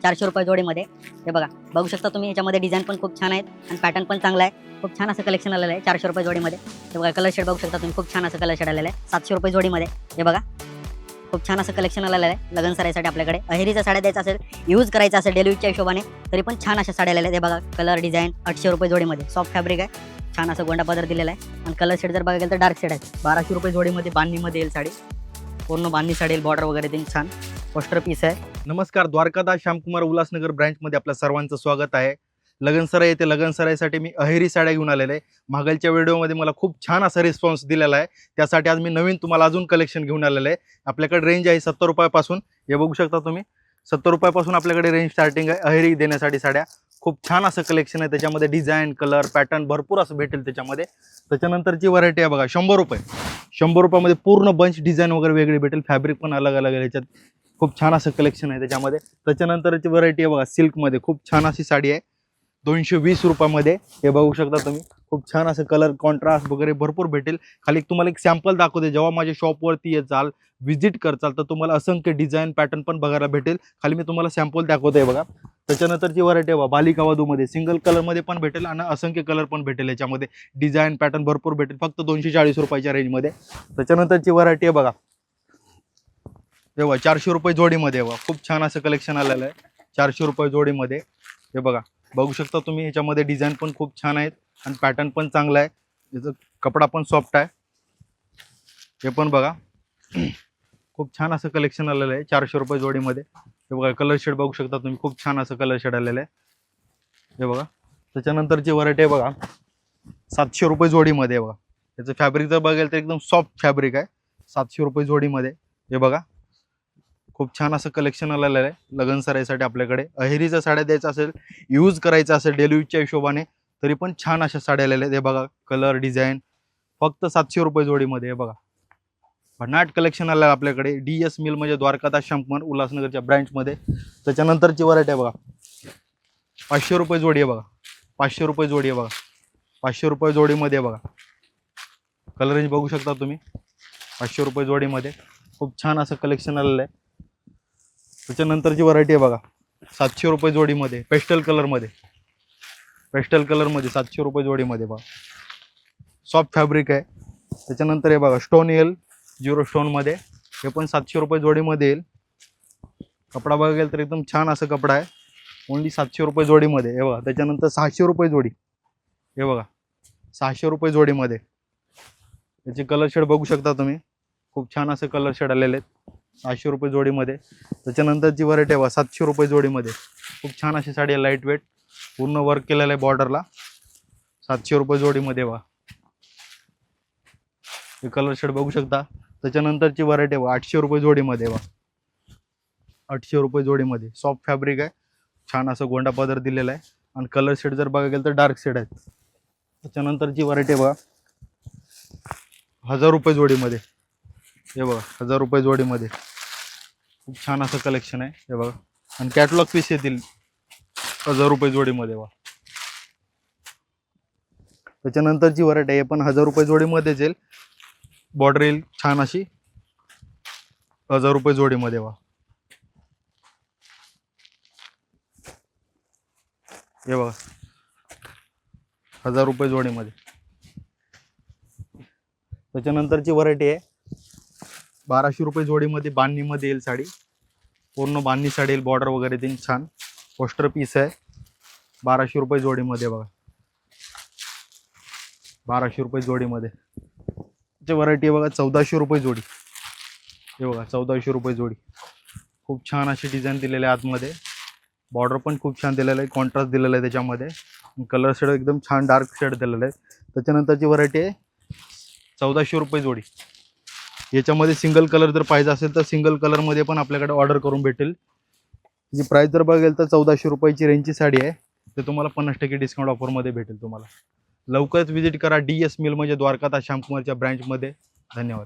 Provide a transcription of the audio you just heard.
400 रुपये जोडीमध्ये. हे बघा, बघू शकता तुम्ही, याच्यामध्ये डिझाईन पण खूप छान आहेत आणि पॅटर्न पण चांगला आहे. खूप छान असं कलेक्शन आलेलं आहे 400 रुपये जोडीमध्ये. हे बघा, कलर शेड बघू शकता तुम्ही, खूप छान असं कलर शेड आलेलं आहे 700 रुपये जोडीमध्ये. हे बघा, खूप छान असं कलेक्शन आलेलं आहे लग्न सराईसाठी आपल्याकडे. अहेरीच्या साड्या द्यायचा असेल, यूज करायचा असेल डेली यूजच्या हिशोबाने, तरी पण छान अशा साड्या आलेल्या आहेत. हे बघा, कलर डिझाईन 800 रुपये जोडीमध्ये. सॉफ्ट फॅब्रिक आहे, छान असं गोंडा पदर दिलेला आहे आणि कलर शेड जर बघायला गेलं तर डार्क शेड आहे. 1200 रुपये जोडीमध्ये बांधणीमध्ये येईल साडी. पूर्ण बांधणी साडी येईल, बॉर्डर वगैरे देईल छान. पोस्टर पीस आहे. नमस्कार, द्वारकादास श्यामकुमार उल्हासनगर ब्रँचमध्ये आपल्या सर्वांचं स्वागत आहे. लगनसराई येथे लगनसराईसाठी मी अहेरी साड्या घेऊन आलेले आहे. मागलच्या व्हिडिओमध्ये मला खूप छान असा रिस्पॉन्स दिलेला आहे, त्यासाठी आज मी नवीन तुम्हाला अजून कलेक्शन घेऊन आलेलं आहे. आपल्याकडे रेंज आहे 70 रुपयापासून. हे बघू शकता तुम्ही, 70 रुपयापासून आपल्याकडे रेंज स्टार्टिंग आहे अहेरी देण्यासाठी साड्या. खूप छान असं कलेक्शन आहे, त्याच्यामध्ये डिझाईन, कलर, पॅटर्न भरपूर असं भेटेल त्याच्यामध्ये. त्याच्यानंतरची व्हरायटी आहे बघा, 100 रुपये. 100 रुपयामध्ये पूर्ण बंच डिझाईन वगैरे वेगळी भेटेल, फॅब्रिक पण अलग अलग आहे याच्यात. खूप छान असं कलेक्शन आहे त्याच्यामध्ये. त्याच्यानंतरची व्हरायटी आहे बघा, सिल्कमध्ये खूप छान अशी साडी आहे 220 रुपयामध्ये. हे बघू शकता तुम्ही, खूप छान असं कलर कॉन्ट्रास्ट वगैरे भरपूर भेटेल. खाली तुम्हाला एक सॅम्पल दाखवते, जेव्हा माझ्या शॉपवरती येचाल, व्हिजिट करचाल, तर तुम्हाला असंख्य डिझाईन पॅटर्न पण बघायला भेटेल. खाली मी तुम्हाला सॅम्पल दाखवते बघा. त्याच्यानंतरची व्हरायटी आहे बालिका वधूमध्ये, सिंगल कलरमध्ये पण भेटेल आणि असंख्य कलर पण भेटेल. याच्यामध्ये डिझाईन पॅटर्न भरपूर भेटेल, फक्त 240 रुपयाच्या रेंजमध्ये. त्याच्यानंतरची व्हरायटी आहे बघा, तेव्हा 400 रुपये जोडीमध्ये. बघा, खूप छान असं कलेक्शन आलेलं आहे 400 रुपये जोडीमध्ये. हे बघा, बघू शकता तुम्ही, ह्याच्यामध्ये डिझाईन पण खूप छान आहेत आणि पॅटर्न पण चांगला आहे. याचा कपडा पण सॉफ्ट आहे. हे पण बघा, खूप छान असं कलेक्शन आलेलं आहे 400 रुपये जोडीमध्ये. हे बघा, कलर शेड बघू शकता तुम्ही, खूप छान असं कलर शेड आलेलं आहे. हे बघा, त्याच्यानंतरची व्हरायटी आहे बघा 700 रुपये जोडीमध्ये. बघा, याचं फॅब्रिक जर बघाल तर एकदम सॉफ्ट फॅब्रिक आहे 700 रुपये जोडीमध्ये. हे बघा, खूप छान असं कलेक्शन आलेलं आहे लगन सराईसाठी आपल्याकडे. अहेरीच्या साड्या द्यायचा असेल, यूज करायचा असेल डेली यूजच्या हिशोबाने, तरी पण छान अशा साड्या आलेल्या आहेत. हे बघा, कलर डिझाईन फक्त 700 रुपये जोडीमध्ये. हे बघा, भन्नाट कलेक्शन आलं आहे आपल्याकडे. DS मिल म्हणजे द्वारकादास श्यामकुमार उल्हासनगरच्या ब्रँचमध्ये. त्याच्यानंतरची व्हरायटी आहे बघा, 500 रुपये जोडी आहे. बघा, 500 रुपये जोडी आहे. बघा, 500 रुपये जोडीमध्ये. बघा, कलर रेंज बघू शकता तुम्ही, 500 रुपये जोडीमध्ये. खूप छान असं कलेक्शन आलेलं आहे. त्याच्यानंतरची व्हरायटी आहे बघा, 700 रुपये जोडीमध्ये, पेस्टल कलरमध्ये. पेस्टल कलरमध्ये 700 रुपये जोडीमध्ये. बघा, सॉफ्ट फॅब्रिक आहे. त्याच्यानंतर हे बघा, स्टोन येईल 0 स्टोनमध्ये. हे पण 700 रुपये जोडीमध्ये येईल. कपडा बघायला गेलं तर एकदम छान असं कपडा आहे, ओनली 700 रुपये जोडीमध्ये. हे बघा, त्याच्यानंतर 600 रुपये जोडी. हे बघा, 600 रुपये जोडीमध्ये. याचे कलर शेड बघू शकता तुम्ही, खूप छान असं कलर शेड आलेले आहेत 600 रुपये जोडीमध्ये. त्याच्यानंतरची व्हरायटी आहे 700 रुपये जोडीमध्ये. खूप छान अशी साडी आहे, लाईट वेट, पूर्ण वर्क केलेलं आहे बॉर्डरला, 700 रुपये जोडीमध्ये. बघा, हे कलर शेड बघू शकता. त्याच्यानंतरची व्हरायटी आहे 800 रुपये जोडीमध्ये. बघा, 800 रुपये जोडीमध्ये. सॉफ्ट फॅब्रिक आहे, छान असं गोंडा पदर दिलेला आहे आणि कलर शेड जर बघायला गेलं तर डार्क शेड आहेत. त्याच्यानंतरची व्हरायटी बघा, 1000 रुपये जोडीमध्ये. हे बघा, 1000 रुपये जोडीमध्ये. खूप छान असं कलेक्शन आहे. हे बघा, आणि कॅटलॉग पीस येतील 1000 रुपये जोडीमध्ये. बघा, त्याच्यानंतरची व्हरायटी आहे पण 1000 रुपये जोडीमध्येच येईल. बॉर्डर येईल छान अशी 1000 रुपये जोडीमध्ये. बघा, हे बघा, 1000 रुपये जोडीमध्ये. त्याच्यानंतरची व्हरायटी आहे 1200 रुपये जोडीमध्ये, बांधणीमध्ये येईल साडी. पूर्ण बांधणी साडी येईल, बॉर्डर वगैरे देईल छान. पोस्टर पीस आहे 1200 रुपये जोडीमध्ये. बघा, 1200 रुपये जोडीमध्ये. त्याची व्हरायटी आहे बघा 1400 रुपये जोडी. हे बघा, 1400 रुपये जोडी. खूप छान अशी डिझाईन दिलेली आहे आतमध्ये, बॉर्डर पण खूप छान दिलेलं आहे, कॉन्ट्रास्ट दिलेलं आहे त्याच्यामध्ये. कलर शेड एकदम छान डार्क शेड दिलेलं आहे. त्याच्यानंतरची व्हरायटी आहे 1400 रुपये जोडी. याच्यामध्ये सिंगल कलर जर पाहिजे असेल तर सिंगल कलरमध्ये पण आपल्याकडे ऑर्डर करून भेटेल. जी प्राईस जर बघेल तर 1400 रुपयाची रेंजची साडी आहे, ते तुम्हाला 50% डिस्काउंट ऑफरमध्ये भेटेल तुम्हाला. लवकरच व्हिजिट करा DS मिल म्हणजे द्वारकादास श्यामकुमारच्या ब्रँचमध्ये. धन्यवाद.